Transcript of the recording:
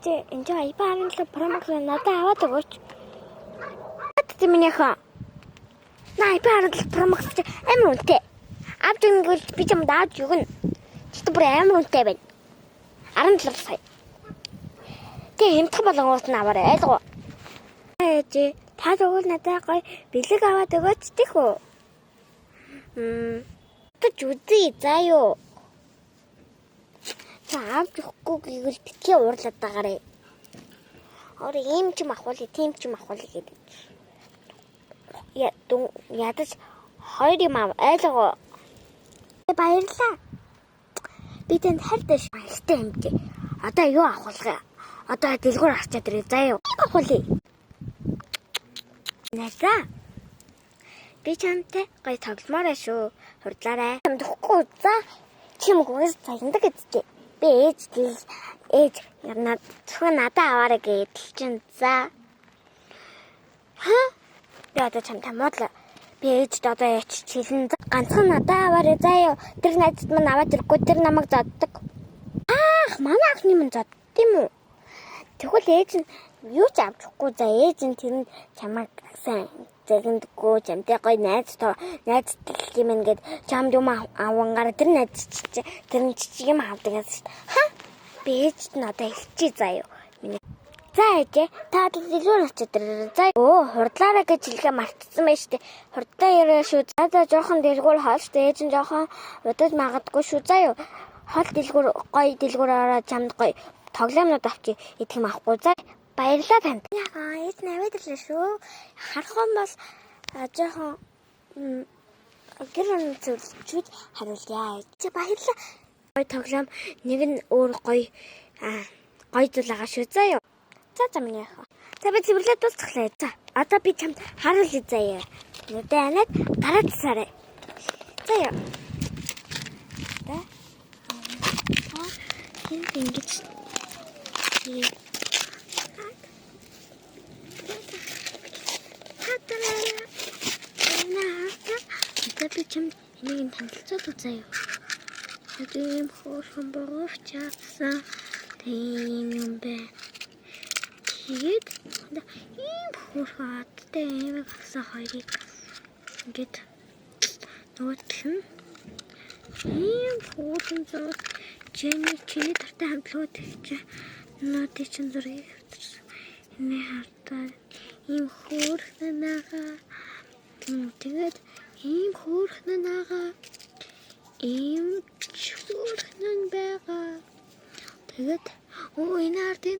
이제 이빨을 벌어먹으면 나도 아와도 어떻게 미냐ха 나 이빨을 벌어먹지 아무 못해 앞쪽인 걸 비좀 놔주군 진짜 불에 아무 못해 봐 아름 들었어요 걔 힘터벌어 것은 나와래 애도 해야지 다 저거 나다가 밀리 가와도 어찌되고 또 주지 있어요 자, 꼭 이걸 특히 오르셨다 그래. 우리 힘 좀 하고 팀 좀 하고 야, 야도 허리만 애저거. 바일사. 비전 할때 시스템지. 아따 이거 하고 가. 아따 들고 왔자 드렸어요. 이거 홀리. 내가 비전한테 거의 덕말해줘. 그랬잖아. 좀 듣고 있어. 지금 거기서 다 힘들겠지. Ээж надад аваарай гэж хэлчихсэн. Би одоо чамтай муудлаа. Би ээжд одоо яач хэлэн ганцхан надад аваарай заяа. Тэр найзад маань аваад ирэхгүй тэр намайг зоддог. Манай ахны минь зод тийм үү? Тэгвэл ээж нь юу ч авчихгүй за ээж нь тэр нь чамайг сайн загиндаггүй чамтай гоё найз гэх юм ингээд чамд юм авангаар тэр найз тэр нь чичиг юм авдаг гэсэн. Би ээжд нь одоо хэлчихье заяа. За ээжээ та дэлгүүр очиж тэр заа. Хурдлаараа гэж хэлгээ мартсан байж тээ. Хурдлаа яриа шүү. За жоохон дэлгүүр хоолч ээж нь жоохон удаж магадгүй шүү заяа. Хол дэлгүүр гоё дэлгүүр ороод чамд гоё тоглоомнууд авчи идэх юм авахгүй заа. Баярлалаа танд. Ягаа ээж наваад ирлээ шүү. Харах юм бол жоохон гэрэн зүйлчүүд хариулъя. Чи баярлалаа. Гоё тоглоом нэг нь өөр гоё зүйл байгаа шүү заяа. За миний яхаа. За би цэвэрлээд дуусчихлаа. За одоо би чамд харуулъя заяа. Нүдэ анаад гараад сараа. Заяа. За. Ингэж би чамд энийг танилцуулж үзье. Тийм хөөсөн богоч яасан. Тийм юм бэ. Тэгээд ийм хөөрхөдтэй юм гасан хоёрыг ингээд нуудлах нь ийм хөөсөн зов чиний тартай хамтлагууд гэж нуудын чин зургийг авчирсан. Энэ хартаа ийм хөөрхөн нагаа. Тэгээд ийм хөөрхөн нагаа. Ийм хөөрхөн байгаа. Тэгээд энэ хартын